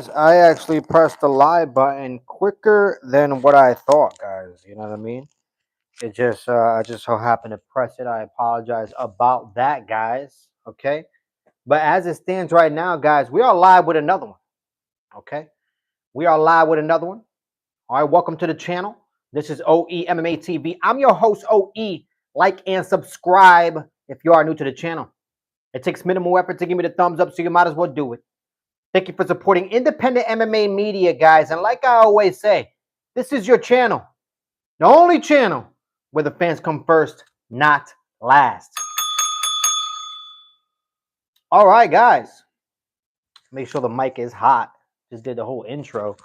guys, I actually pressed the live button quicker than what I thought, guys. You know what I mean? I just so happened to press it. I apologize about that, guys. Okay. But as it stands right now, guys, we are live with another one. Okay. We are live with another one. All right. Welcome to the channel. This is OE MMA TV. I'm your host, OE. Like and subscribe if you are new to the channel. It takes minimal effort to give me the thumbs up, so you might as well do it. Thank you for supporting independent MMA media, guys. And like I always say, this is your channel, the only channel where the fans come first, not last. All right, guys. Make sure the mic is hot. Just did the whole intro.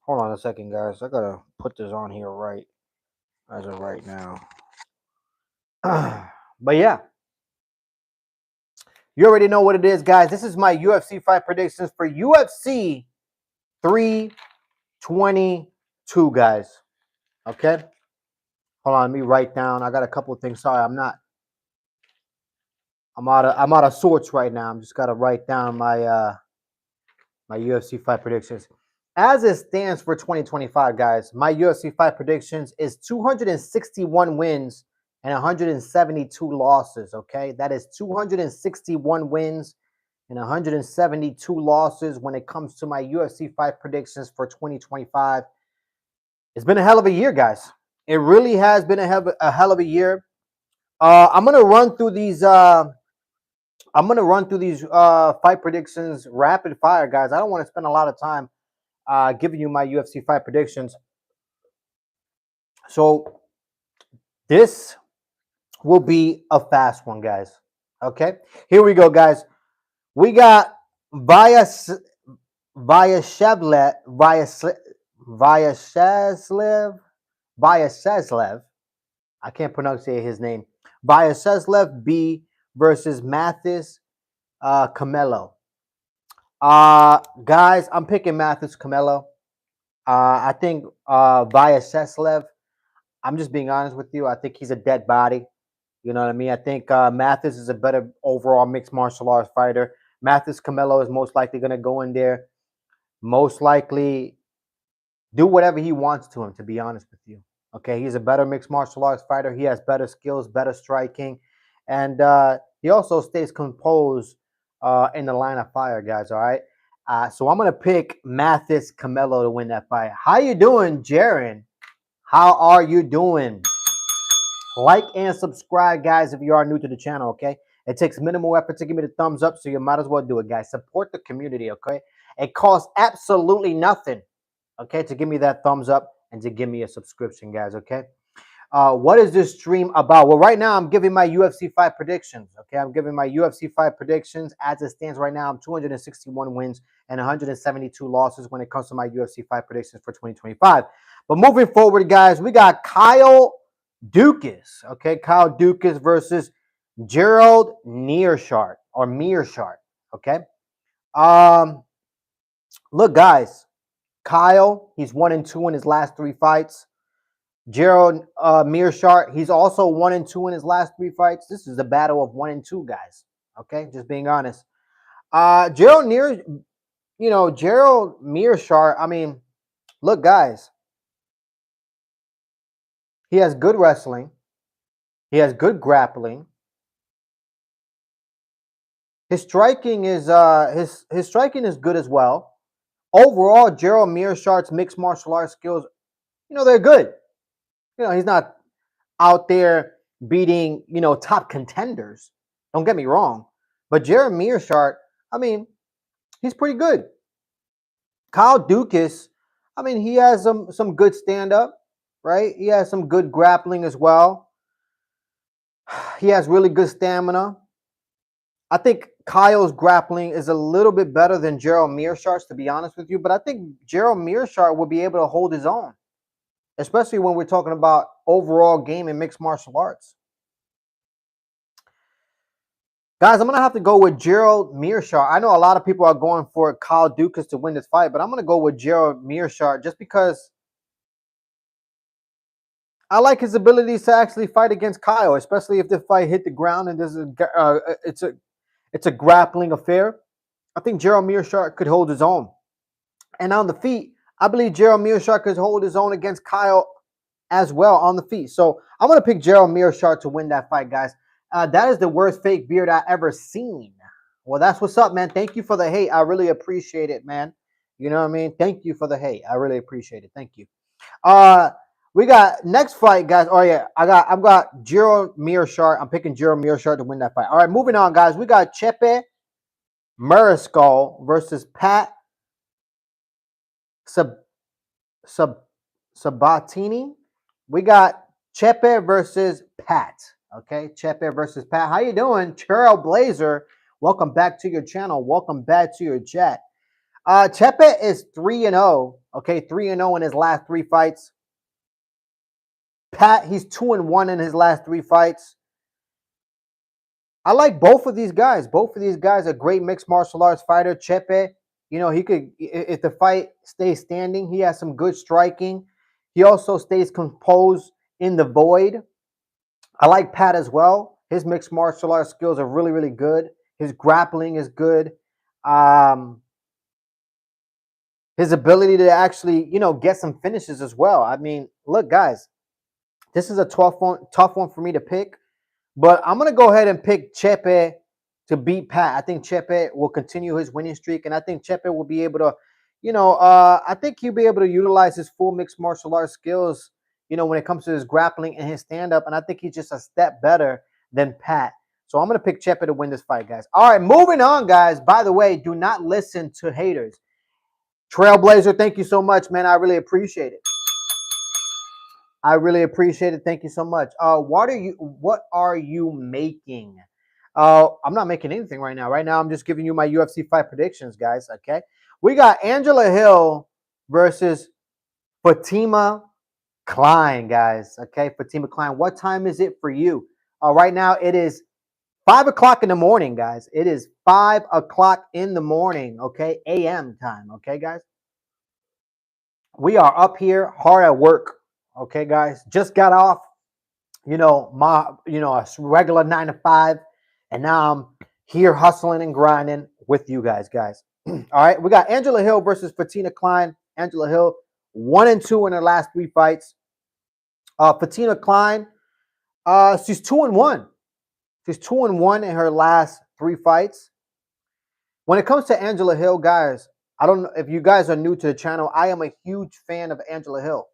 Hold on a second, guys. I gotta put this on here right as of right now. But yeah, you already know what it is, guys. This is my UFC fight predictions for UFC 322, guys. Okay. Hold on, let me write down. I got a couple of things. Sorry, I'm out of sorts right now. I'm just gotta write down my my UFC fight predictions. As it stands for 2025, guys, my UFC fight predictions is 261 wins and 172 losses. Okay, that is 261 wins and 172 losses when it comes to my UFC fight predictions for 2025. It's been a hell of a year, guys. It really has been a hell of a year. I'm gonna run through these. Fight predictions rapid fire, guys. I don't want to spend a lot of time giving you my UFC fight predictions. So this will be a fast one, guys. Okay, here we go, guys. We got Vyashevlev. I can't pronounce his name. Vyashevlev B versus Mathis Camelo. Guys, I'm picking Mathis Camelo. I think Vyashevlev, I'm just being honest with you. I think he's a dead body. You know what I mean? I think Mathis is a better overall mixed martial arts fighter. Mathis Camelo is most likely going to go in there, most likely do whatever he wants to him, to be honest with you. Okay, he's a better mixed martial arts fighter. He has better skills, better striking, and he also stays composed in the line of fire, guys. All right, so I'm gonna pick Mathis Camelo to win that fight. How you doing, Jaron? How are you doing? Like and subscribe, guys, if you are new to the channel. Okay, it takes minimal effort to give me the thumbs up, so you might as well do it, guys. Support the community. Okay, it costs absolutely nothing. Okay, to give me that thumbs up and to give me a subscription, guys. Okay. What is this stream about? Well, right now I'm giving my UFC fight predictions. Okay, I'm giving my UFC fight predictions as it stands right now. I'm 261 wins and 172 losses when it comes to my UFC fight predictions for 2025. But moving forward, guys, we got Kyle Dukas. Okay, Kyle Dukas versus Gerald Meerschaert or Meerschaert. Okay. Look, guys. Kyle, he's 1-2 in his last 3 fights. Gerald Meerschaert, he's also 1-2 in his last 3 fights. This is a battle of 1-2, guys. Okay, just being honest. Gerald Meerschaert. I mean, look, guys. He has good wrestling. He has good grappling. His striking is his striking is good as well. Overall, Gerald Meerschaert's mixed martial arts skills, they're good. He's not out there beating, top contenders. Don't get me wrong. But Gerald Meerschaert, I mean, he's pretty good. Kyle Dukas, I mean, he has some good stand-up, right? He has some good grappling as well. He has really good stamina. I think Kyle's grappling is a little bit better than Gerald Meerschaert's, to be honest with you. But I think Gerald Meerschaert will be able to hold his own, especially when we're talking about overall game in mixed martial arts. Guys, I'm going to have to go with Gerald Meerschaert. I know a lot of people are going for Kyle Dukas to win this fight, but I'm going to go with Gerald Meerschaert just because I like his abilities to actually fight against Kyle, especially if the fight hit the ground and it's a grappling affair. I think Gerald Meerschaert could hold his own. And on the feet, I believe Gerald Meerschaert could hold his own against Kyle as well on the feet. So I'm going to pick Gerald Meerschaert to win that fight, guys. That is the worst fake beard I ever seen. Well, that's what's up, man. Thank you for the hate. I really appreciate it, man. You know what I mean? Thank you for the hate. I really appreciate it. Thank you. We got next fight, guys. Oh yeah, I've got Gerald Meerschaert. I'm picking Gerald Meerschaert to win that fight. All right, moving on, guys. We got Chepe Mariscal versus Pat Sab Sab Sabatini. We got Chepe versus Pat. Okay, Chepe versus Pat. How you doing, Trailblazer? Welcome back to your channel. Welcome back to your chat. Chepe is 3-0. Okay, 3-0 in his last 3 fights. Pat, he's 2-1 in his last 3 fights. I like both of these guys. Both of these guys are great mixed martial arts fighter. Chepe, you know, he could, if the fight stays standing, he has some good striking. He also stays composed in the void. I like Pat as well. His mixed martial arts skills are really, really good. His grappling is good. His ability to actually, you know, get some finishes as well. I mean, look, guys, this is a tough one for me to pick. But I'm going to go ahead and pick Chepe to beat Pat. I think Chepe will continue his winning streak, and I think Chepe will be able to, you know, I think he'll be able to utilize his full mixed martial arts skills, you know, when it comes to his grappling and his stand-up, and I think he's just a step better than Pat. So I'm going to pick Chepe to win this fight, guys. All right, moving on, guys. By the way, do not listen to haters. Trailblazer, thank you so much, man. I really appreciate it. I really appreciate it. Thank you so much. What are you making? I'm not making anything right now. Right now, I'm just giving you my UFC fight predictions, guys. Okay. We got Angela Hill versus Fatima Klein, guys. Okay, Fatima Klein. What time is it for you? Right now, it is 5 o'clock in the morning, guys. It is 5 o'clock in the morning. Okay, AM time. Okay, guys. We are up here hard at work. Okay, guys. Just got off, a regular 9 to 5, and now I'm here hustling and grinding with you guys. All right, we got Angela Hill versus Fatima Klein. Angela Hill 1-2 in her last 3 fights. Fatima Klein, she's 2-1. She's 2-1 in her last 3 fights. When it comes to Angela Hill, guys, I don't know if you guys are new to the channel. I am a huge fan of Angela Hill.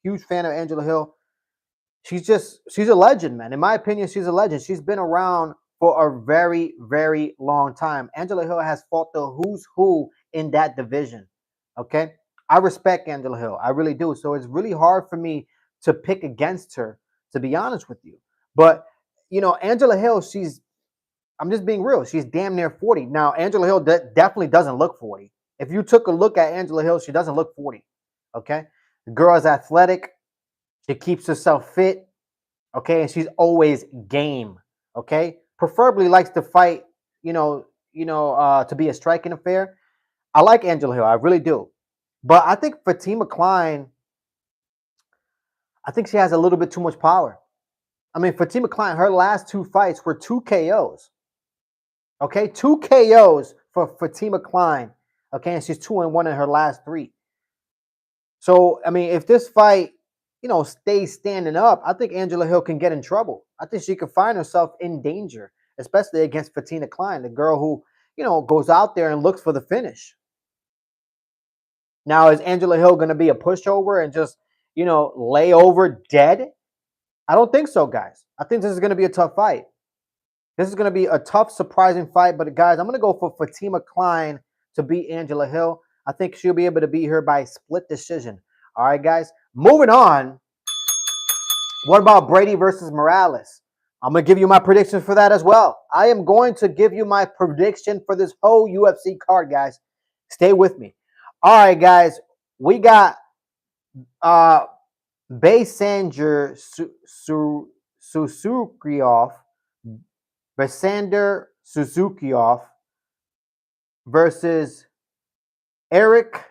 Huge fan of Angela Hill. She's a legend, man. In my opinion, she's a legend. She's been around for a very, very long time. Angela Hill has fought the who's who in that division. Okay? I respect Angela Hill. I really do. So it's really hard for me to pick against her, to be honest with you. But, you know, Angela Hill, I'm just being real. She's damn near 40. Now, Angela Hill definitely doesn't look 40. If you took a look at Angela Hill, she doesn't look 40. Okay? The girl is athletic. She keeps herself fit. Okay? And she's always game. Okay? Preferably likes to fight, to be a striking affair. I like Angela Hill. I really do. But I think Fatima Klein, I think she has a little bit too much power. I mean, Fatima Klein, her last 2 fights were 2 KOs. Okay, 2 KOs for Fatima Klein. Okay, and she's 2-1 in her last 3. So, I mean, if this fight, stays standing up, I think Angela Hill can get in trouble. I think she could find herself in danger, especially against Fatima Klein, the girl who, goes out there and looks for the finish. Now, is Angela Hill going to be a pushover and just, lay over dead? I don't think so, guys. I think this is going to be a tough fight. This is going to be a tough, surprising fight. But, guys, I'm going to go for Fatima Klein to beat Angela Hill. I think she'll be able to beat her by split decision. All right, guys. Moving on. What about Brady versus Morales? I'm going to give you my predictions for that as well. I am going to give you my prediction for this whole UFC card, guys. Stay with me. All right, guys. We got Baysander Suzukiov, Baysander Suzukiov versus Eric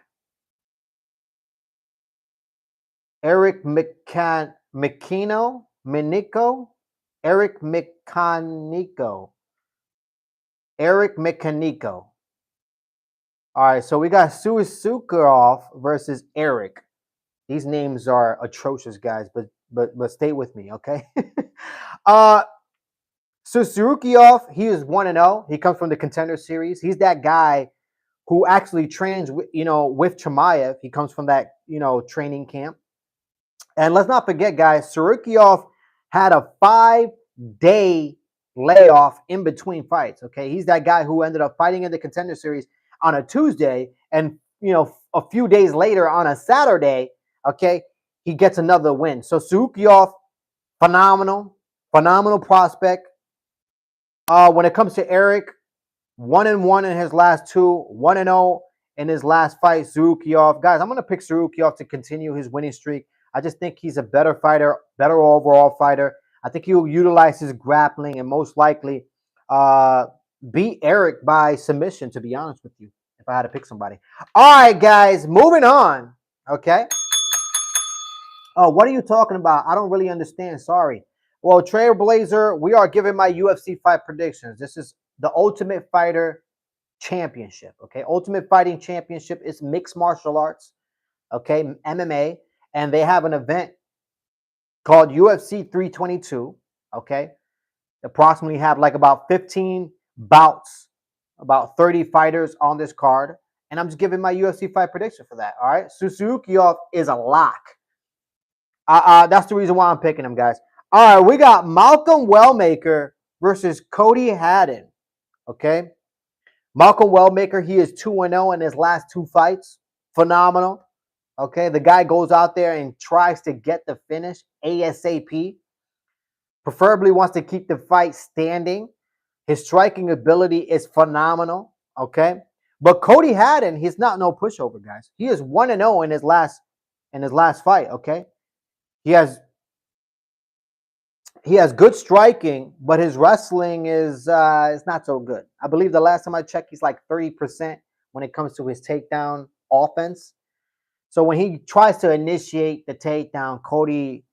Micanico. All right, so we got Suisukarov versus Eric. These names are atrocious, guys, but stay with me, okay? uh Suzukiov, he is 1-0. He comes from the Contender Series. He's that guy who actually trains with, with Chimaev. He comes from that, training camp. And let's not forget, guys, Surukiov had a 5-day layoff in between fights. Okay. He's that guy who ended up fighting in the Contender Series on a Tuesday, and a few days later on a Saturday, okay, he gets another win. So Surukiov, phenomenal prospect. When it comes to Eric, 1-1 in his last two, 1-0 in his last fight. Surukiov, guys, I'm gonna pick Surukiov to continue his winning streak. I just think he's a better fighter, better overall fighter. I think he'll utilize his grappling and most likely beat Eric by submission, to be honest with you, if I had to pick somebody. All right, guys, moving on. Okay. Oh, what are you talking about? I don't really understand. Sorry. Well, Trailblazer, we are giving my UFC fight predictions. This is the Ultimate Fighter Championship. Okay. Ultimate Fighting Championship is mixed martial arts. Okay. MMA. And they have an event called UFC 322. Okay. Approximately have like about 15 bouts, about 30 fighters on this card. And I'm just giving my UFC fight prediction for that. All right. Suzukiov is a lock. That's the reason why I'm picking him, guys. All right, we got Malcolm Wellmaker versus Cody Haddon. Okay, Malcolm Wellmaker, he is 2-0 in his last two fights. Phenomenal. Okay, the guy goes out there and tries to get the finish ASAP. Preferably wants to keep the fight standing. His striking ability is phenomenal. Okay, but Cody Haddon, he's not no pushover, guys. He is 1-0 in his last fight. Okay. He has good striking, but his wrestling is not so good. I believe the last time I checked, he's like 30% when it comes to his takedown offense. So when he tries to initiate the takedown, Cody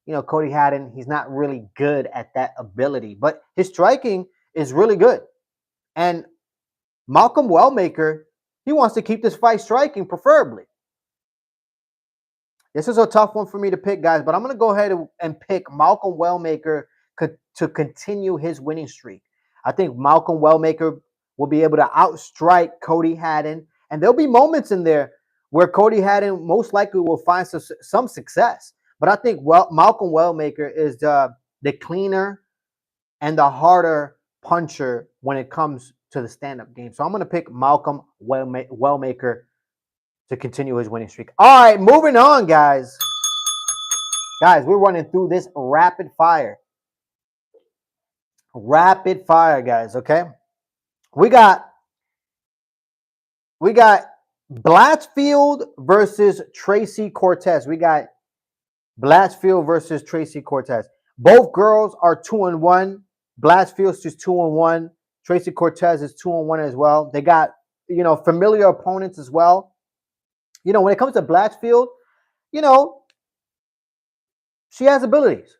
Haddon, he's not really good at that ability. But his striking is really good. And Malcolm Wellmaker, he wants to keep this fight striking, preferably. This is a tough one for me to pick, guys, but I'm going to go ahead and pick Malcolm Wellmaker to continue his winning streak. I think Malcolm Wellmaker will be able to outstrike Cody Haddon, and there'll be moments in there where Cody Haddon most likely will find some success. But I think Malcolm Wellmaker is the cleaner and the harder puncher when it comes to the stand-up game. So I'm going to pick Malcolm Wellmaker to continue his winning streak. All right, moving on, guys. Guys, we're running through this rapid fire. Rapid fire, guys, okay? We got Blatchfield versus Tracy Cortez. We got Blatchfield versus Tracy Cortez. Both girls are 2-1. Blatchfield's just 2-1. Tracy Cortez is 2-1 as well. They got, familiar opponents as well. When it comes to Blatchfield, she has abilities.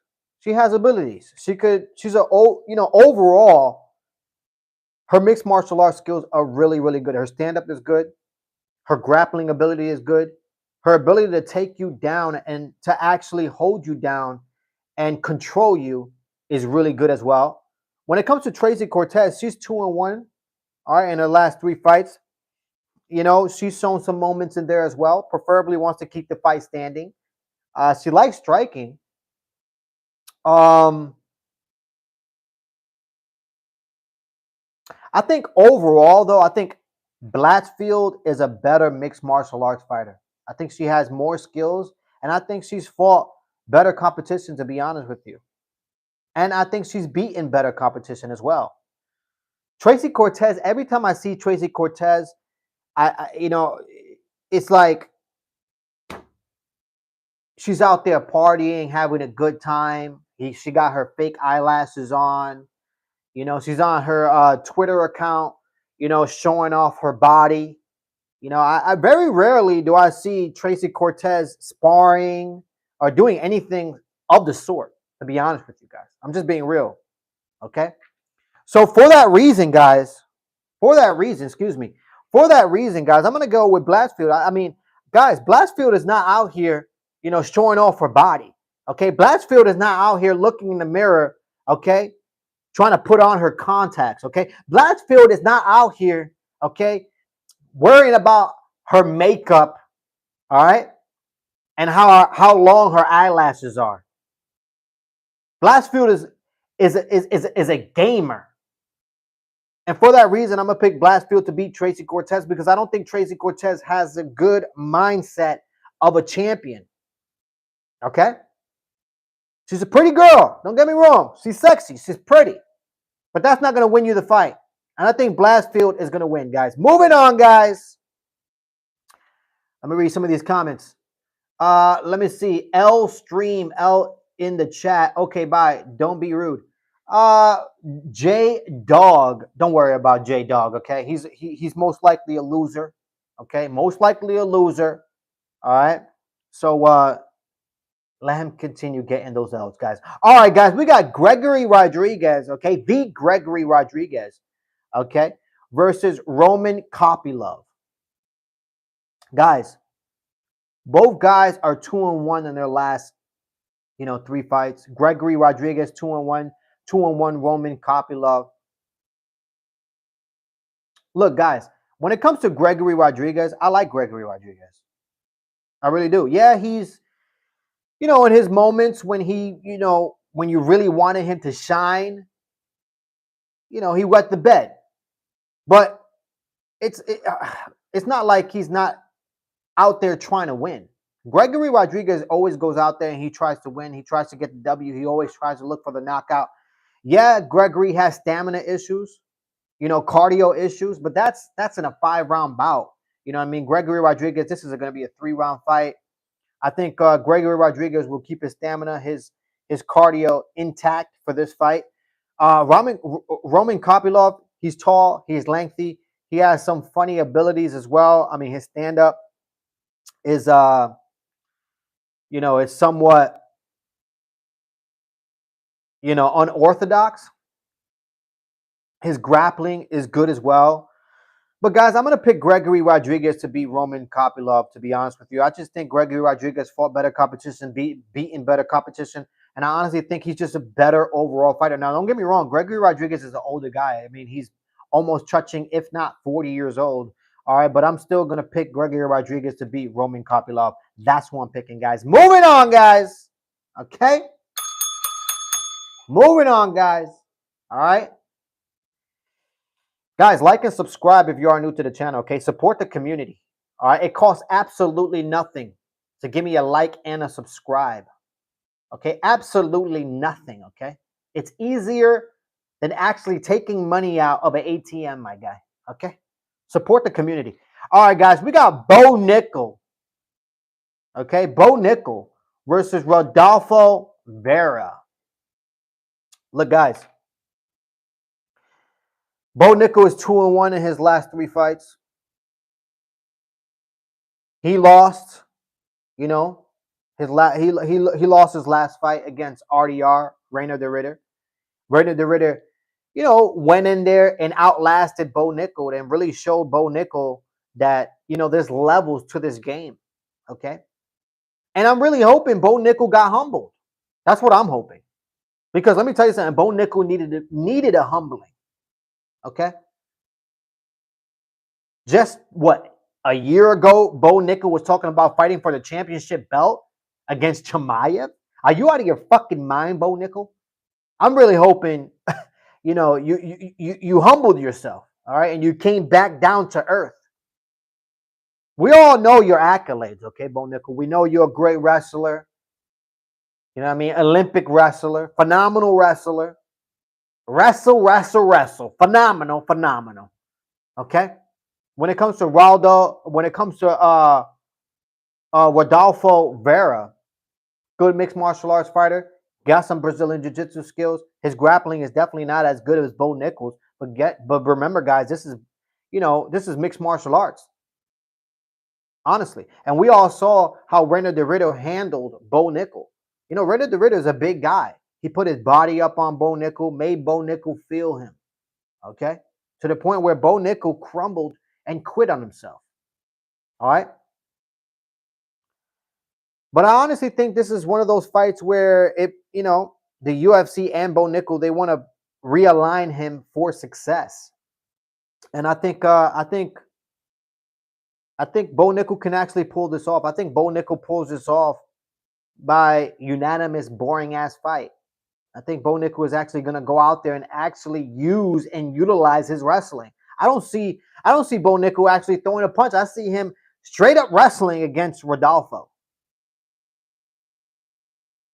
Overall, her mixed martial arts skills are really, really good. Her stand-up is good. Her grappling ability is good. Her ability to take you down and to actually hold you down and control you is really good as well. When it comes to Tracy Cortez, she's 2-1, all right, in her last three fights. She's shown some moments in there as well. Preferably wants to keep the fight standing. She likes striking. I think overall, though, I think Blatchfield is a better mixed martial arts fighter. I think she has more skills, and I think she's fought better competition, to be honest with you. And I think she's beaten better competition as well. Tracy Cortez, every time I see Tracy Cortez, it's like she's out there partying, having a good time. She got her fake eyelashes on. She's on her Twitter account, showing off her body. I very rarely do I see Tracy Cortez sparring or doing anything of the sort, to be honest with you guys. I'm just being real. Okay. So for that reason, guys, For that reason, guys, I'm going to go with Blatchfield. I mean, guys, Blatchfield is not out here, showing off her body. Okay, Blatchfield is not out here looking in the mirror. Okay, trying to put on her contacts. Okay, Blatchfield is not out here. Okay, worrying about her makeup. All right, and how long her eyelashes are. Blatchfield is a gamer. And for that reason, I'm going to pick Blatchfield to beat Tracy Cortez because I don't think Tracy Cortez has a good mindset of a champion. Okay? She's a pretty girl. Don't get me wrong. She's sexy. She's pretty. But that's not going to win you the fight. And I think Blatchfield is going to win, guys. Moving on, guys. Let me read some of these comments. Let me see. L Stream, L in the chat. Okay, bye. Don't be rude. J Dog. Don't worry about J Dog. Okay, he's most likely a loser. Okay, most likely a loser. All right. So let him continue getting those L's, guys. All right, guys. We got Gregory Rodriguez. Okay, the Gregory Rodriguez. Okay, versus Roman Kopylov. Guys, both guys are 2-1 in their last, 3 fights. Gregory Rodriguez 2-1. 2-1 Roman Kopylov. Look, guys, when it comes to Gregory Rodriguez, I like Gregory Rodriguez. I really do. Yeah, he's, in his moments when he, when you really wanted him to shine, he wet the bed. But it's not like he's not out there trying to win. Gregory Rodriguez always goes out there and he tries to win. He tries to get the W. He always tries to look for the knockout. Yeah, Gregory has stamina issues, cardio issues, but that's in a 5-round bout. You know what I mean? Gregory Rodriguez, this is going to be a 3-round fight. I think Gregory Rodriguez will keep his stamina, his cardio intact for this fight. Roman Kopylov, he's tall, he's lengthy, he has some funny abilities as well. I mean, his stand-up is, it's somewhat, unorthodox. His grappling is good as well. But, guys, I'm going to pick Gregory Rodriguez to beat Roman Kopylov, to be honest with you. I just think Gregory Rodriguez fought better competition, beaten better competition. And I honestly think he's just a better overall fighter. Now, don't get me wrong. Gregory Rodriguez is an older guy. I mean, he's almost touching, if not 40 years old. All right, but I'm still going to pick Gregory Rodriguez to beat Roman Kopylov. That's who I'm picking, guys. Moving on, guys. Okay? Moving on, guys. All right? Guys, like and subscribe if you are new to the channel, okay? Support the community, all right? It costs absolutely nothing to give me a like and a subscribe, okay? Absolutely nothing, okay? It's easier than actually taking money out of an ATM, my guy, okay? Support the community. All right, guys, we got Bo Nickel, okay? Bo Nickel versus Rodolfo Vera. Look, guys. Bo Nickel is 2-1 in his last 3 fights. He lost, he lost his last fight against RDR, Reina de Ritter. Reina de Ritter, went in there and outlasted Bo Nickel and really showed Bo Nickel that, there's levels to this game, okay? And I'm really hoping Bo Nickel got humbled. That's what I'm hoping. Because let me tell you something, Bo Nickel needed a humbling. Okay. Just what? A year ago, Bo Nickel was talking about fighting for the championship belt against Chimaev. Are you out of your fucking mind, Bo Nickel? I'm really hoping, you humbled yourself, all right, and you came back down to earth. We all know your accolades, okay, Bo Nickel. We know you're a great wrestler. You know what I mean? Olympic wrestler, phenomenal wrestler. Wrestle. Phenomenal. Okay? When it comes to Rodolfo Vera, good mixed martial arts fighter, got some Brazilian jiu-jitsu skills. His grappling is definitely not as good as Bo Nickel's, but remember, guys, this is mixed martial arts. Honestly. And we all saw how Reina de Ritter handled Bo Nickel. Reina de Ritter is a big guy. He put his body up on Bo Nickel, made Bo Nickel feel him. Okay? To the point where Bo Nickel crumbled and quit on himself. All right. But I honestly think this is one of those fights where the UFC and Bo Nickel, they want to realign him for success. And I think Bo Nickel can actually pull this off. I think Bo Nickel pulls this off by unanimous, boring ass fight. I think Bo Nickel is actually going to go out there and actually use and utilize his wrestling. I don't see Bo Nickel actually throwing a punch. I see him straight up wrestling against Rodolfo.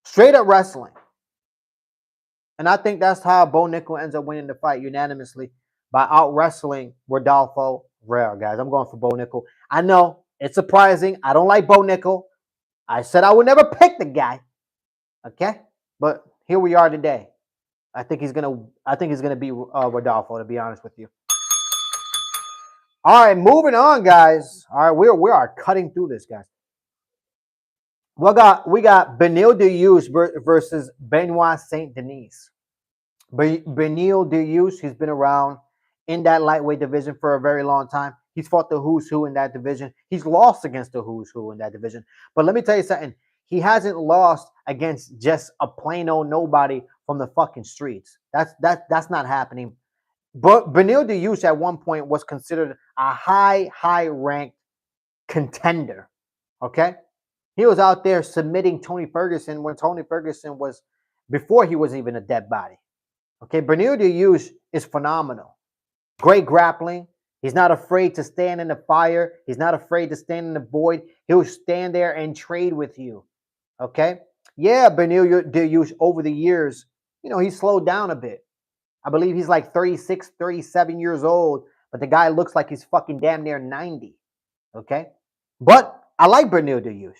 Straight up wrestling. And I think that's how Bo Nickel ends up winning the fight unanimously by out wrestling Rodolfo. Rare, guys. I'm going for Bo Nickel. I know it's surprising. I don't like Bo Nickel. I said I would never pick the guy. Okay? But here we are today. I think he's gonna be Rodolfo, to be honest with you. All right, moving on, guys. All right, we are cutting through this, guys. We got Beneil Dariush versus Benoit Saint Denis. Beneil Dariush, he's been around in that lightweight division for a very long time. He's fought the who's who in that division. He's lost against the who's who in that division. But let me tell you something. He hasn't lost against just a plain old nobody from the fucking streets. That's not happening. But Beneil Dariush at one point was considered a high ranked contender. Okay, he was out there submitting Tony Ferguson when Tony Ferguson was before he was even a dead body. Okay, Beneil Dariush is phenomenal. Great grappling. He's not afraid to stand in the fire. He's not afraid to stand in the void. He'll stand there and trade with you. Okay, yeah, Beneil Dariush over the years, he slowed down a bit. I believe he's like 36, 37 years old, but the guy looks like he's fucking damn near 90. Okay? But I like Beneil Dariush.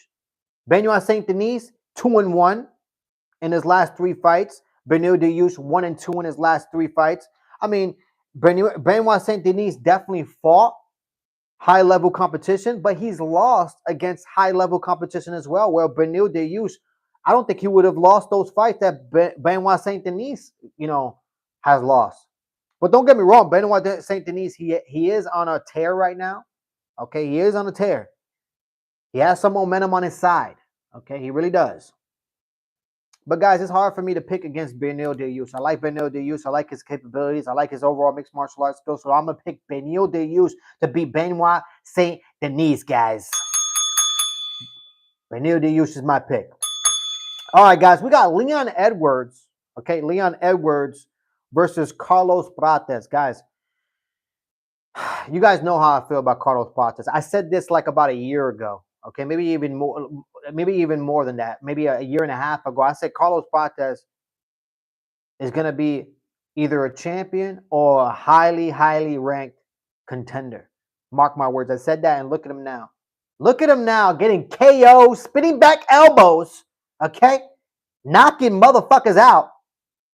Benoit Saint Denis, 2-1 in his last 3 fights. Beneil Dariush, 1-2 in his last 3 fights. I mean, Benoit Saint Denis definitely fought high-level competition, but he's lost against high-level competition as well. Where Beneil Dariush, I don't think he would have lost those fights that Benoit Saint Denis, has lost. But don't get me wrong, Benoit Saint Denis, he is on a tear right now. Okay, he is on a tear. He has some momentum on his side. Okay, he really does. But guys, it's hard for me to pick against Beneil Dariush. I like Beneil Dariush. I like his capabilities. I like his overall mixed martial arts skills. So I'm gonna pick Beneil Dariush to beat Benoit Saint Denis, guys. Beneil Dariush is my pick. All right, guys, we got Leon Edwards. Okay, Leon Edwards versus Carlos Prates. Guys, you guys know how I feel about Carlos Prates. I said this like about a year ago. Okay, maybe even more than that. Maybe a year and a half ago. I said Carlos Prates is going to be either a champion or a highly ranked contender. Mark my words. I said that, and look at him now. Look at him now, getting KO, spinning back elbows. Okay, knocking motherfuckers out.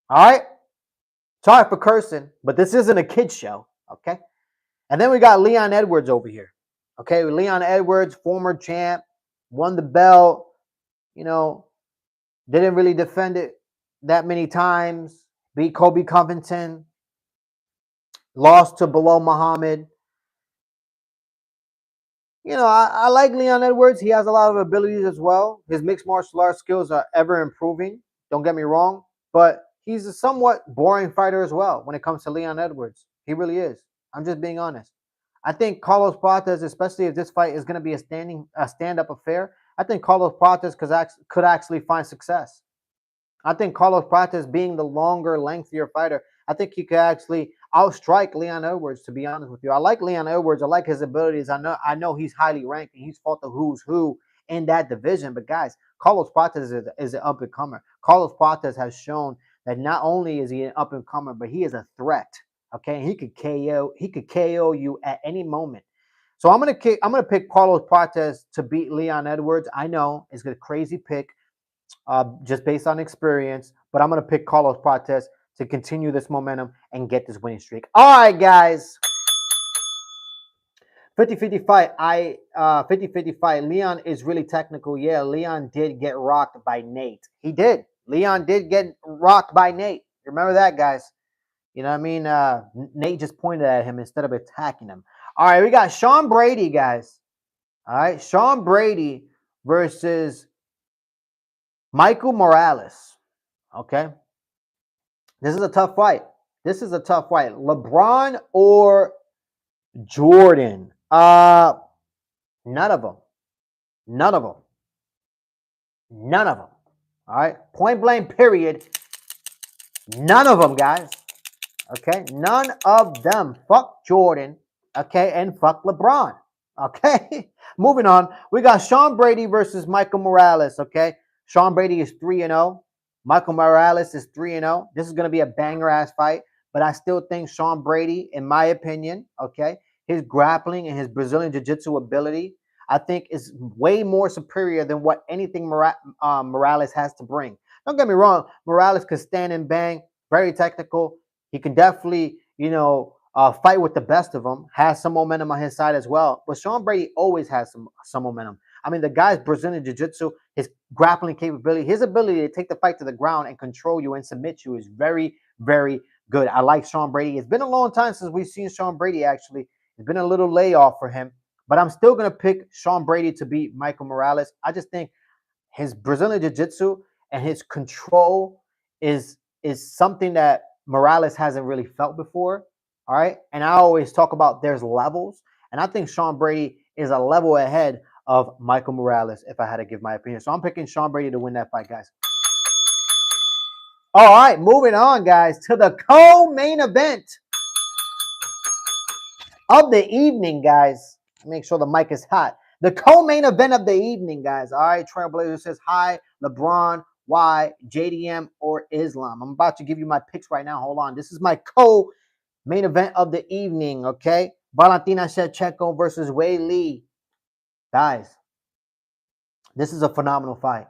All right. Sorry for cursing, but this isn't a kid's show. Okay. And then we got Leon Edwards over here. Okay, Leon Edwards, former champ, won the belt, didn't really defend it that many times, beat Kobe Covington, lost to Bilal Muhammad. I like Leon Edwards. He has a lot of abilities as well. His mixed martial arts skills are ever improving. Don't get me wrong, but he's a somewhat boring fighter as well when it comes to Leon Edwards. He really is. I'm just being honest. I think Carlos Prates, especially if this fight is going to be a stand-up affair, I think Carlos Prates could actually find success. I think Carlos Prates, being the longer, lengthier fighter, I think he could actually outstrike Leon Edwards, to be honest with you. I like Leon Edwards. I like his abilities. I know he's highly ranked, and he's fought the who's who in that division. But, guys, Carlos Prates is an up-and-comer. Carlos Prates has shown that not only is he an up-and-comer, but he is a threat. Okay, he could KO you at any moment. So I'm gonna pick Carlos Prates to beat Leon Edwards. I know it's a crazy pick, just based on experience, but I'm gonna pick Carlos Prates to continue this momentum and get this winning streak. All right, guys. 50-50 fight. 50-50 fight. Leon is really technical. Yeah, Leon did get rocked by Nate. He did. Leon did get rocked by Nate. Remember that, guys. You know what I mean? Nate just pointed at him instead of attacking him. All right, we got Sean Brady, guys. All right, Sean Brady versus Michael Morales. Okay, this is a tough fight. This is a tough fight. LeBron or Jordan? None of them. None of them. None of them. All right, point blank. Period. None of them, guys. Okay, none of them. Fuck Jordan. Okay, and fuck LeBron. Okay, moving on. We got Sean Brady versus Michael Morales. Okay, Sean Brady is 3-0. Michael Morales is 3-0. This is going to be a banger ass fight, but I still think Sean Brady, in my opinion, okay, his grappling and his Brazilian Jiu-Jitsu ability, I think is way more superior than what anything Morales has to bring. Don't get me wrong, Morales could stand and bang, very technical. He can definitely, fight with the best of them. Has some momentum on his side as well. But Sean Brady always has some momentum. I mean, the guy's Brazilian Jiu-Jitsu, his grappling capability, his ability to take the fight to the ground and control you and submit you is very, very good. I like Sean Brady. It's been a long time since we've seen Sean Brady, actually. It's been a little layoff for him. But I'm still going to pick Sean Brady to beat Michael Morales. I just think his Brazilian Jiu-Jitsu and his control is something that Morales hasn't really felt before. All right. And I always talk about there's levels. And I think Sean Brady is a level ahead of Michael Morales, if I had to give my opinion. So I'm picking Sean Brady to win that fight, guys. All right, moving on, guys, to the co-main event of the evening, guys. Make sure the mic is hot. The co-main event of the evening, guys. All right, Trailblazer says, hi, LeBron, why, JDM, or Islam. I'm about to give you my picks right now. Hold on. This is my co-main event of the evening, okay? Valentina Shevchenko versus Wei Li. Guys, this is a phenomenal fight.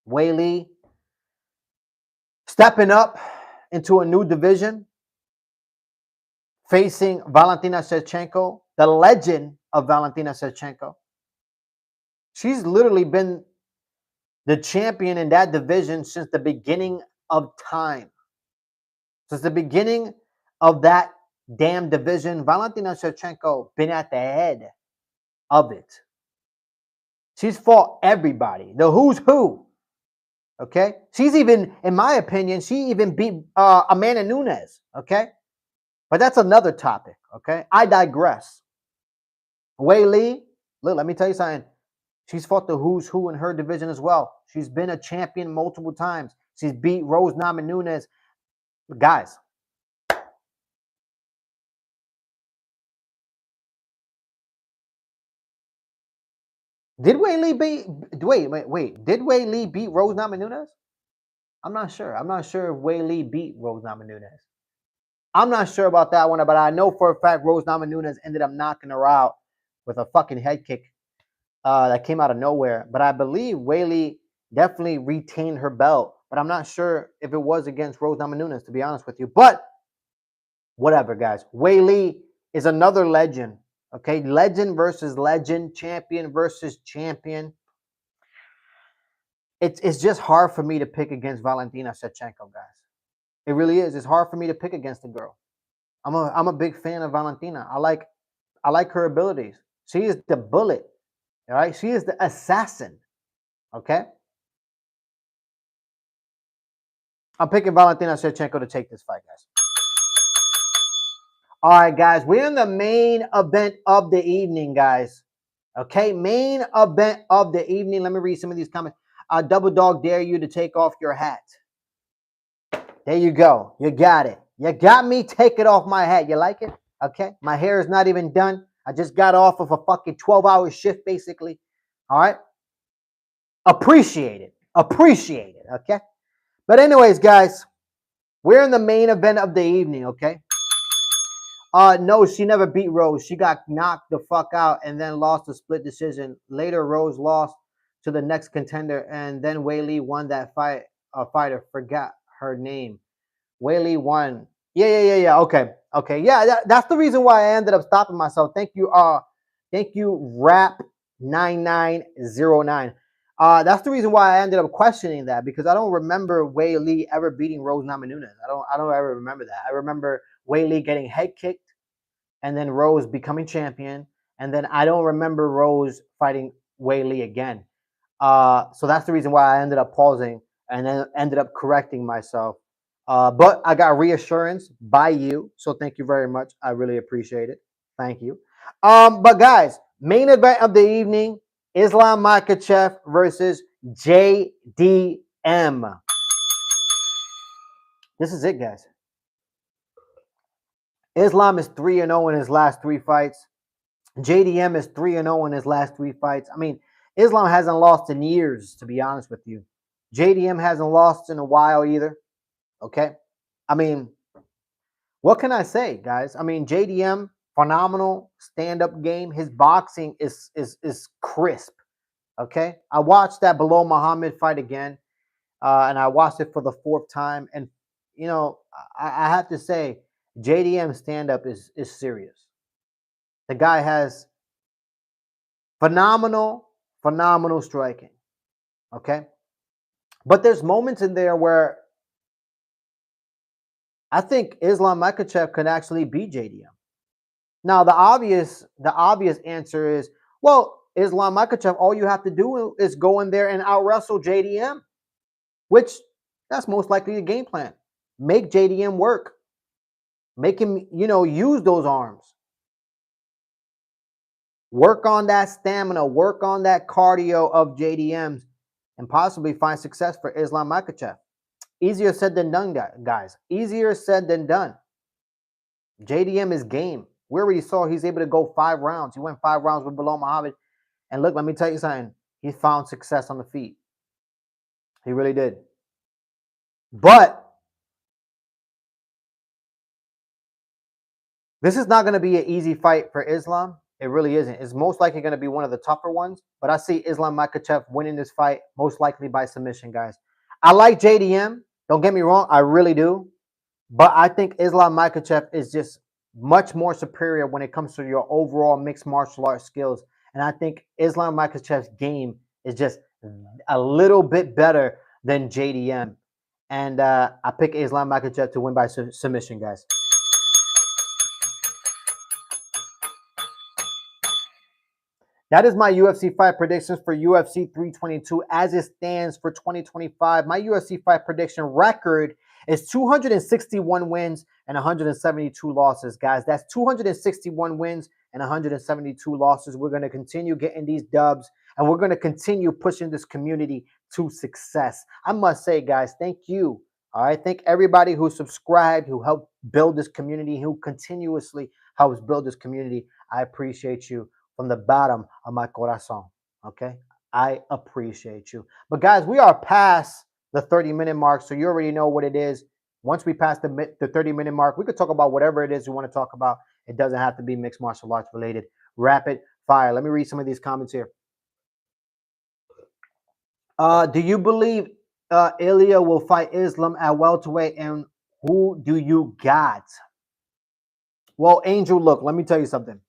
Wei Li stepping up into a new division, facing Valentina Shevchenko, the legend of Valentina Shevchenko. She's literally been the champion in that division since the beginning of time. Since the beginning of that damn division, Valentina Shevchenko been at the head of it. She's fought everybody, the who's who. Okay, she's even, in my opinion, she even beat Amanda Nunes. Okay, but that's another topic. Okay, I digress. Wei Li, look, let me tell you something. She's fought the who's who in her division as well. She's been a champion multiple times. She's beat Rose Namajunas. Guys, did Wei Li beat? Wait. Did Wei Li beat Rose Namajunas? I'm not sure. I'm not sure if Wei Li beat Rose Namajunas. I'm not sure about that one, but I know for a fact Rose Namajunas ended up knocking her out with a fucking head kick that came out of nowhere. But I believe Wei Li definitely retained her belt, but I'm not sure if it was against Rose Namajunas, to be honest with you. But whatever, guys. Wei Li is another legend. Okay, legend versus legend, champion versus champion. It's just hard for me to pick against Valentina Shevchenko, guys. It really is. It's hard for me to pick against the girl. I'm a big fan of Valentina. I like her abilities. She is the bullet. All right, she is the assassin. Okay, I'm picking Valentina Shevchenko to take this fight, guys. All right, guys, we're in the main event of the evening, guys. Okay, main event of the evening. Let me read some of these comments. Double Dog dare you to take off your hat. There you go. You got it. You got me. Take it off my hat. You like it? Okay. My hair is not even done. I just got off of a fucking 12-hour shift, basically. All right. Appreciate it. Appreciate it. Okay. But anyways, guys, we're in the main event of the evening. Okay. No, she never beat Rose. She got knocked the fuck out and then lost a split decision. Later, Rose lost to the next contender, and then Wei Li won that fight. Fighter forgot her name. Wei Li won. Yeah. Okay. Yeah, that's the reason why I ended up stopping myself. Thank you. Thank you, Rap9909. That's the reason why I ended up questioning that, because I don't remember Wei Li ever beating Rose Namajunas. I don't ever remember that. I remember Wei Li getting head kicked and then Rose becoming champion, and then I don't remember Rose fighting Wei Li again. So that's the reason why I ended up pausing and then ended up correcting myself. But I got reassurance by you, so thank you very much. I really appreciate it. Thank you. But guys, main event of the evening: Islam Makhachev versus JDM. This is it, guys. Islam is 3-0 in his last 3 fights. JDM is 3-0 in his last 3 fights. I mean, Islam hasn't lost in years, to be honest with you. JDM hasn't lost in a while either. Okay. I mean, what can I say, guys? I mean, JDM, phenomenal stand-up game. His boxing is crisp. Okay. I watched that Below Muhammad fight again, and I watched it for the 4th time. And I have to say, JDM stand-up is serious. The guy has phenomenal striking. Okay. But there's moments in there where I think Islam Makhachev could actually beat JDM. Now, the obvious answer is, well, Islam Makhachev, all you have to do is go in there and out wrestle JDM, which that's most likely the game plan. Make JDM work. Make him, use those arms. Work on that stamina, work on that cardio of JDM's, and possibly find success for Islam Makhachev. Easier said than done, guys. Easier said than done. JDM is game. We already saw he's able to go 5 rounds. He went 5 rounds with Belal Muhammad. And look, let me tell you something. He found success on the feet. He really did. But this is not going to be an easy fight for Islam. It really isn't. It's most likely going to be one of the tougher ones. But I see Islam Makhachev winning this fight, most likely by submission, guys. I like JDM. Don't get me wrong. I really do. But I think Islam Makhachev is just much more superior when it comes to your overall mixed martial arts skills. And I think Islam Makhachev's game is just a little bit better than JDM. And I pick Islam Makhachev to win by submission, guys. That is my UFC fight predictions for UFC 322 as it stands for 2025. My UFC fight prediction record is 261 wins and 172 losses, guys. That's 261 wins and 172 losses. We're going to continue getting these dubs, and we're going to continue pushing this community to success. I must say, guys, thank you. All right. Thank everybody who subscribed, who helped build this community, who continuously helps build this community. I appreciate you from the bottom of my corazón. Okay. I appreciate you. But guys, we are past the 30-minute mark, so you already know what it is. Once we pass the 30-minute mark, we could talk about whatever it is you want to talk about. It doesn't have to be mixed martial arts related. Rapid fire. Let me read some of these comments here. Do you believe Ilya will fight Islam at welterweight, and who do you got? Well, Angel, look, let me tell you something.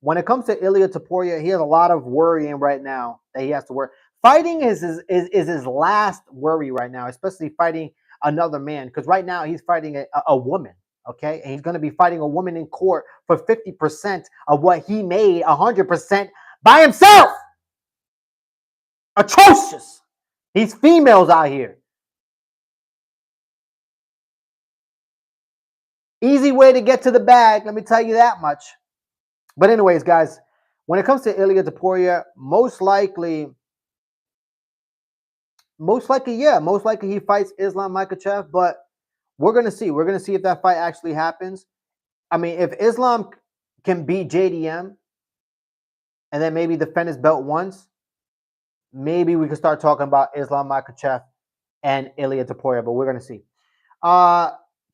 When it comes to Ilya Topuria, he has a lot of worrying right now that he has to worry. Fighting is his last worry right now, especially fighting another man, because right now he's fighting a woman, okay? And he's going to be fighting a woman in court for 50% of what he made 100% by himself. Atrocious. These females out here. Easy way to get to the bag, let me tell you that much. But anyways, guys, when it comes to Ilya Topuria, most likely he fights Islam Makhachev, but we're going to see. We're going to see if that fight actually happens. I mean, if Islam can beat JDM and then maybe defend his belt once, maybe we can start talking about Islam Makhachev and Ilya Topuria, but we're going to see.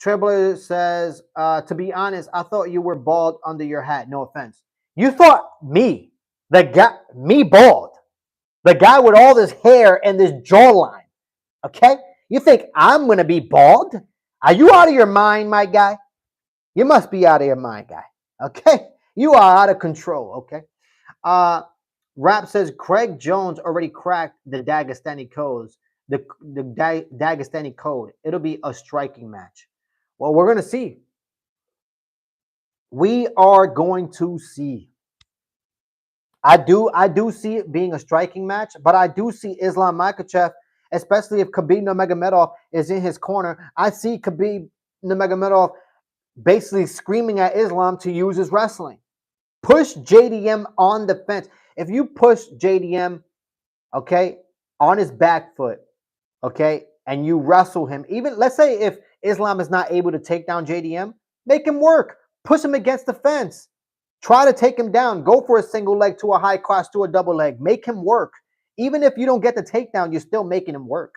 Trailblazer says, to be honest, I thought you were bald under your hat. No offense. You thought me bald. The guy with all this hair and this jawline. Okay? You think I'm going to be bald? Are you out of your mind, my guy? You must be out of your mind, guy. Okay? You are out of control, okay? Rap says Craig Jones already cracked the Dagestani codes. The Dagestani code. It'll be a striking match. Well, we're going to see. We are going to see. I do see it being a striking match, but I do see Islam Makhachev, especially if Khabib Nurmagomedov is in his corner. I see Khabib Nurmagomedov basically screaming at Islam to use his wrestling. Push JDM on the fence. If you push JDM, okay, on his back foot, okay, and you wrestle him, even let's say if Islam is not able to take down JDM, make him work. Push him against the fence. Try to take him down. Go for a single leg to a high cross to a double leg. Make him work. Even if you don't get the takedown, you're still making him work.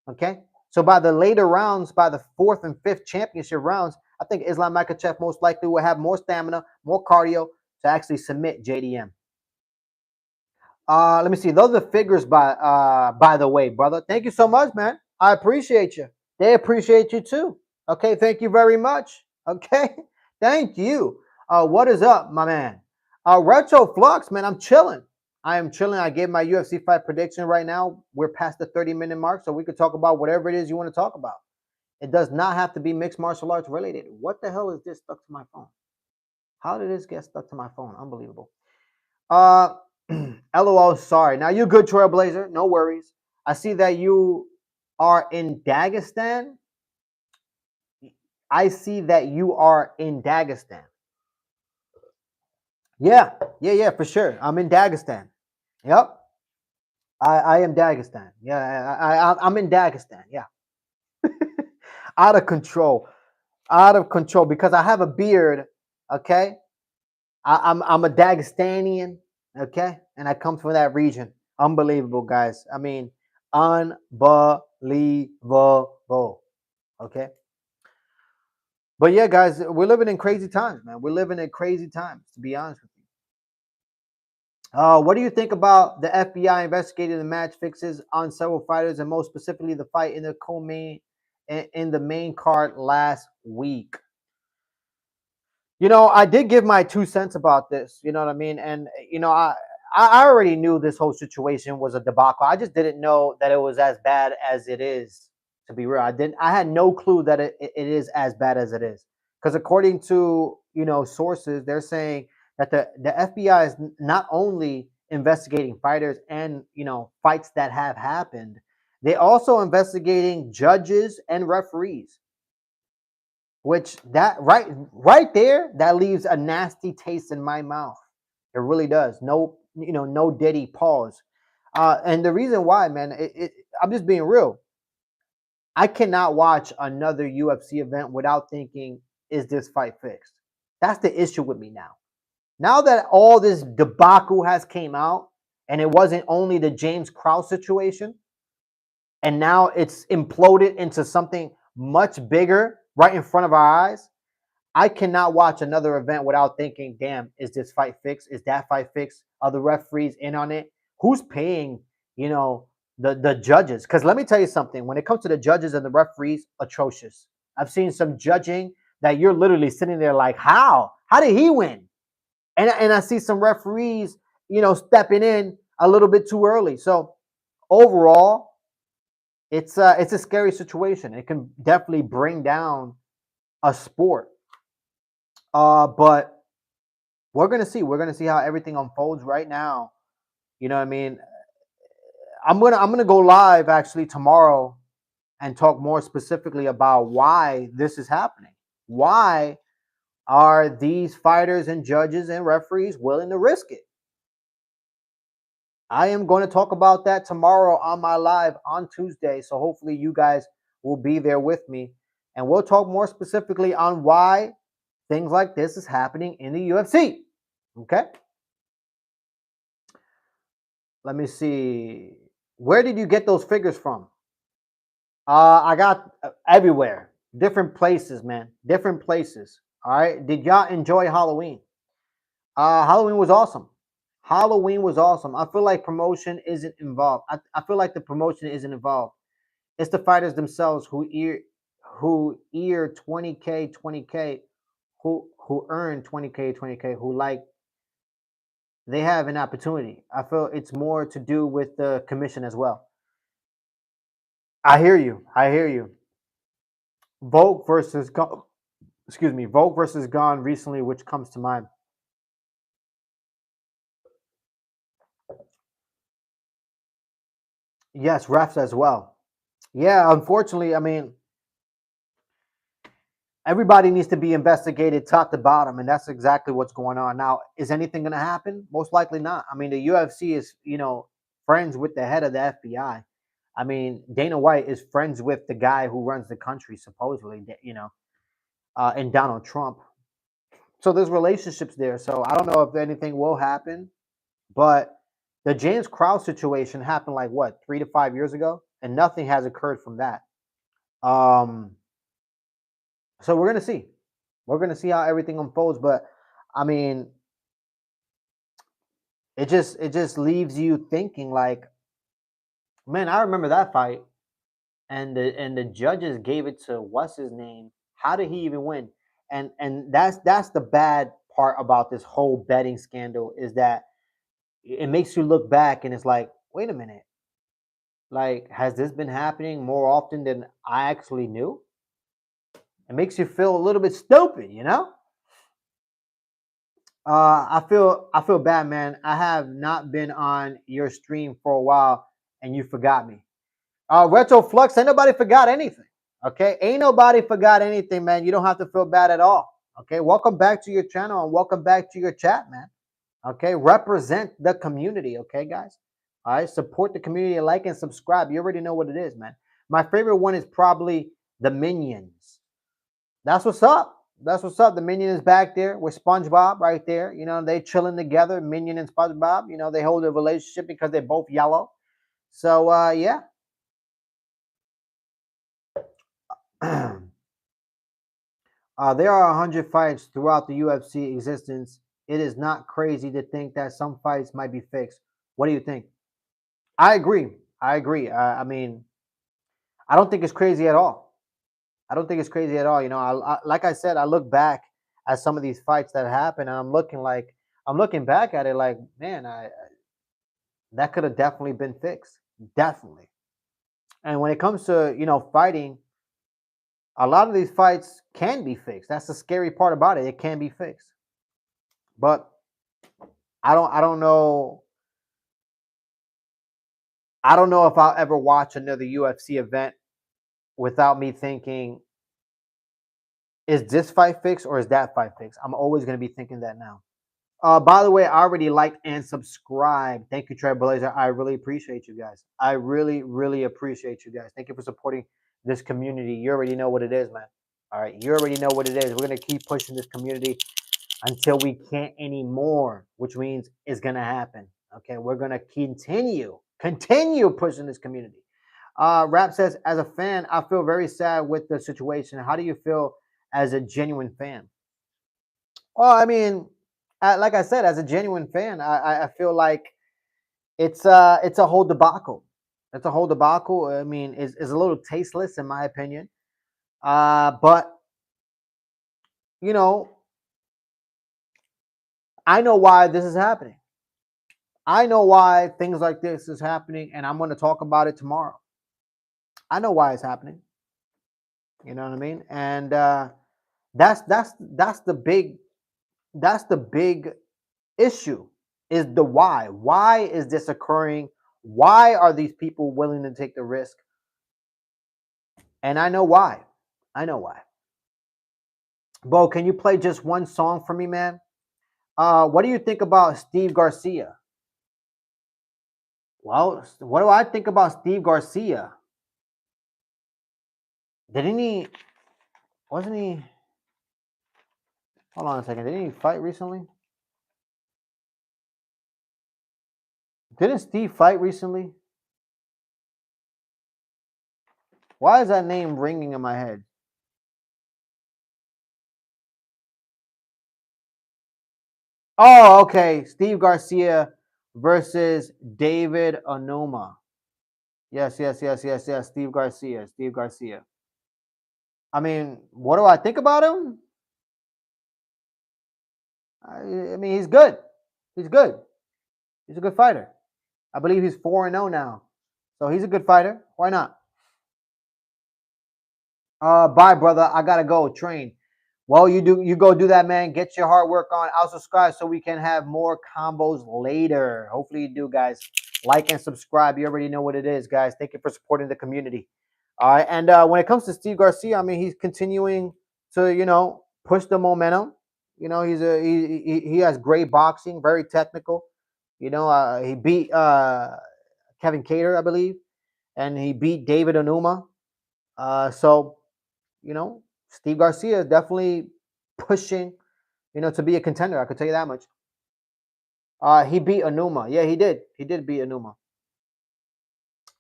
Okay? So by the later rounds, by the fourth and fifth championship rounds, I think Islam Makhachev most likely will have more stamina, more cardio to actually submit JDM. Let me see. Those are the figures by the way, brother. Thank you so much, man. I appreciate you. They appreciate you too. Okay, thank you very much. Okay, thank you. What is up, my man? Retro Flux, man. I'm chilling. I am chilling. I gave my UFC fight prediction right now. We're past the 30-minute mark, so we could talk about whatever it is you want to talk about. It does not have to be mixed martial arts related. What the hell is this stuck to my phone? How did this get stuck to my phone? Unbelievable. Uh, LOL, sorry. Now you're good, Trailblazer. No worries. I see that you are in Dagestan. I see that you are in Dagestan. Yeah, for sure. I'm in Dagestan. Yep. I am Dagestan. Yeah, I'm in Dagestan. Yeah. Out of control. Out of control because I have a beard. Okay. I'm a Dagestanian, okay, and I come from that region. Unbelievable, guys. I mean, unbelievable. Okay, but yeah, guys, we're living in crazy times, man. We're living in crazy times, to be honest with you. What do you think about the FBI investigating the match fixes on several fighters, and most specifically the fight in the co-main in the main card last week? I did give my 2 cents about this. You know what I mean? And I already knew this whole situation was a debacle. I just didn't know that it was as bad as it is. To be real, I had no clue that it is as bad as it is. Because according to sources, they're saying that the FBI is not only investigating fighters and fights that have happened, they also investigating judges and referees, which that right there, that leaves a nasty taste in my mouth. It really does. No, no Diddy pause. And the reason why, man, I'm just being real. I cannot watch another UFC event without thinking, is this fight fixed? That's the issue with me now. Now that all this debacle has came out, and it wasn't only the James Krause situation, and now it's imploded into something much bigger right in front of our eyes. I cannot watch another event without thinking, damn, is this fight fixed? Is that fight fixed? Are the referees in on it? Who's paying, the judges? Because let me tell you something. When it comes to the judges and the referees, atrocious. I've seen some judging that you're literally sitting there like, how? How did he win? And I see some referees, stepping in a little bit too early. So overall, it's a scary situation. It can definitely bring down a sport. But we're gonna see. We're gonna see how everything unfolds right now. You know what I mean? I'm gonna go live actually tomorrow and talk more specifically about why this is happening. Why are these fighters and judges and referees willing to risk it? I am going to talk about that tomorrow on my live on Tuesday. So hopefully you guys will be there with me. And we'll talk more specifically on why things like this is happening in the UFC. Okay? Let me see. Where did you get those figures from? I got everywhere. Different places, man. Different places. All right. Did y'all enjoy Halloween? Halloween was awesome. Halloween was awesome. I feel like promotion isn't involved. I feel like the promotion isn't involved. It's the fighters themselves who ear 20K, 20K, who earn 20K, 20K, who they have an opportunity. I feel it's more to do with the commission as well. I hear you. I hear you. Volk versus excuse me, Volk versus Gone recently, which comes to mind? Yes, refs as well. Yeah, unfortunately, I mean, everybody needs to be investigated top to bottom, and that's exactly what's going on now. Is anything going to happen? Most likely not. I mean, the UFC is, friends with the head of the FBI. I mean, Dana White is friends with the guy who runs the country, supposedly, and Donald Trump. So there's relationships there. So I don't know if anything will happen, but the James Krause situation happened like what, 3 to 5 years ago, and nothing has occurred from that. Um, so we're gonna see. We're gonna see how everything unfolds. But I mean, it just leaves you thinking like, man, I remember that fight, and the judges gave it to what's his name. How did he even win? And that's the bad part about this whole betting scandal is that it makes you look back and it's like, wait a minute, like has this been happening more often than I actually knew? It makes you feel a little bit stupid, you know? I feel bad, man. I have not been on your stream for a while, and you forgot me. Retro Flux, ain't nobody forgot anything. Okay, ain't nobody forgot anything, man. You don't have to feel bad at all. Okay, welcome back to your channel and welcome back to your chat, man. Okay, represent the community. Okay, guys. All right, support the community, like and subscribe. You already know what it is, man. My favorite one is probably the Minions. That's what's up. That's what's up. The Minion is back there with SpongeBob right there. You know, they chilling together, Minion and SpongeBob. You know, they hold a relationship because they're both yellow. So yeah. There are 100 fights throughout the UFC existence. It is not crazy to think that some fights might be fixed. What do you think? I agree. I agree. I mean, I don't think it's crazy at all. I don't think it's crazy at all. You know, like I said, I look back at some of these fights that happen, and I'm looking back at it like, man, that could have definitely been fixed, definitely. And when it comes to fighting, a lot of these fights can be fixed. That's the scary part about it. It can be fixed, but I don't know. I don't know if I'll ever watch another UFC event without me thinking, is this fight fixed or is that fight fixed? I'm always going to be thinking that now. By the way, I already liked and subscribed. Thank you, Trailblazer. I really appreciate you guys. I really, really appreciate you guys. Thank you for supporting this community. You already know what it is, man. All right, you already know what it is. We're gonna keep pushing this community until we can't anymore, which means it's gonna happen. Okay, we're gonna continue pushing this community. Rap says, as a fan, I feel very sad with the situation. How do you feel as a genuine fan? Well, I mean, like I said, as a genuine fan, I feel like it's a whole debacle. It's a whole debacle. I mean, is a little tasteless in my opinion. But you know, I know why this is happening. I know why things like this is happening, and I'm going to talk about it tomorrow. I know why it's happening. You know what I mean? And that's the big issue is the why. Why is this occurring? Why are these people willing to take the risk? And I know why. I know why. Bo, can you play just one song for me, man? What do you think about Steve Garcia? Well, what do I think about Steve Garcia? Didn't he? Wasn't he? Hold on a second. Didn't he fight recently? Didn't Steve fight recently? Why is that name ringing in my head? Oh, okay. Steve Garcia versus David Onuma. Yes, yes, yes, yes, yes. Steve Garcia. Steve Garcia. I mean, what do I think about him? I mean, he's good. He's good. He's a good fighter. I believe he's 4-0 now. So he's a good fighter. Why not? Bye, brother. I gotta go train. Well, you go do that, man. Get your hard work on. I'll subscribe so we can have more combos later. Hopefully you do, guys. Like and subscribe. You already know what it is, guys. Thank you for supporting the community. All right, and when it comes to Steve Garcia, I mean, he's continuing to push the momentum. He has great boxing, very technical. He beat Kevin Cater, I believe, and he beat David Onuma. So you know, Steve Garcia is definitely pushing, to be a contender. I could tell you that much. He beat Onuma. Yeah, he did. He did beat Onuma.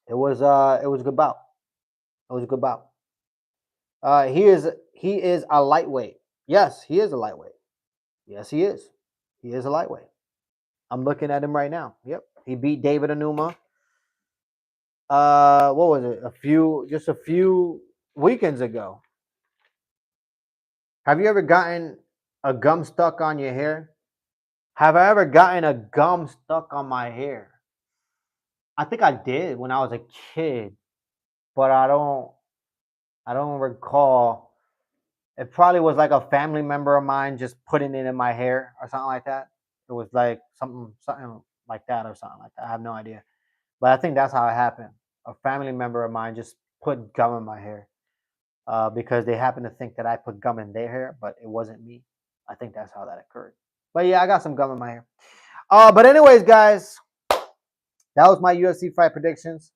It was a good bout. It was a good bout. He is a lightweight. Yes, he is a lightweight. Yes, he is. He is a lightweight. I'm looking at him right now. Yep. He beat David Onuma. What was it? Just a few weekends ago. Have you ever gotten a gum stuck on your hair? Have I ever gotten a gum stuck on my hair? I think I did when I was a kid, but I don't recall. It probably was like a family member of mine just putting it in my hair or something like that. It was like something like that or something like that. I have no idea. But I think that's how it happened. A family member of mine just put gum in my hair because they happened to think that I put gum in their hair, but it wasn't me. I think that's how that occurred. But yeah, I got some gum in my hair. But anyways, guys, that was my UFC fight predictions.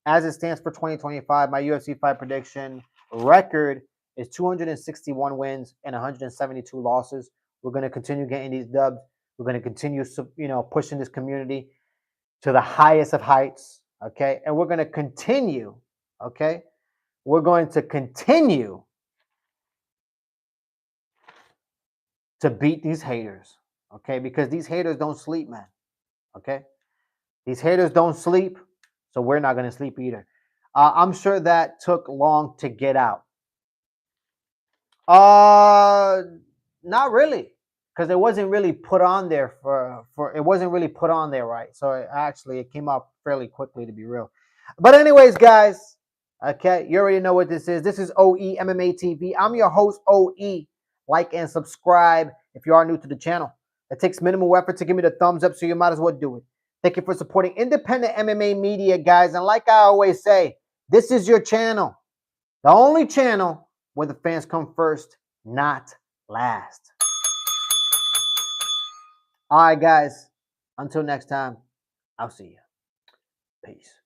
As it stands for 2025, my UFC fight prediction record is 261 wins and 172 losses. We're going to continue getting these dubs. We're going to continue, pushing this community to the highest of heights. Okay, and we're going to continue. Okay, we're going to continue to beat these haters. Okay, because these haters don't sleep, man. Okay, these haters don't sleep, so we're not going to sleep either. I'm sure that took long to get out. Uh, Not really, because it wasn't really put on there for it wasn't really put on there right. So it came up fairly quickly, to be real. But anyways, guys, okay, you already know what this is. This is OE MMA TV. I'm your host, OE. Like and subscribe if you are new to the channel. It takes minimal effort to give me the thumbs up, so you might as well do it. Thank you for supporting independent MMA media, guys. And like I always say, this is your channel. The only channel where the fans come first, not last. All right, guys. Until next time, I'll see you. Peace.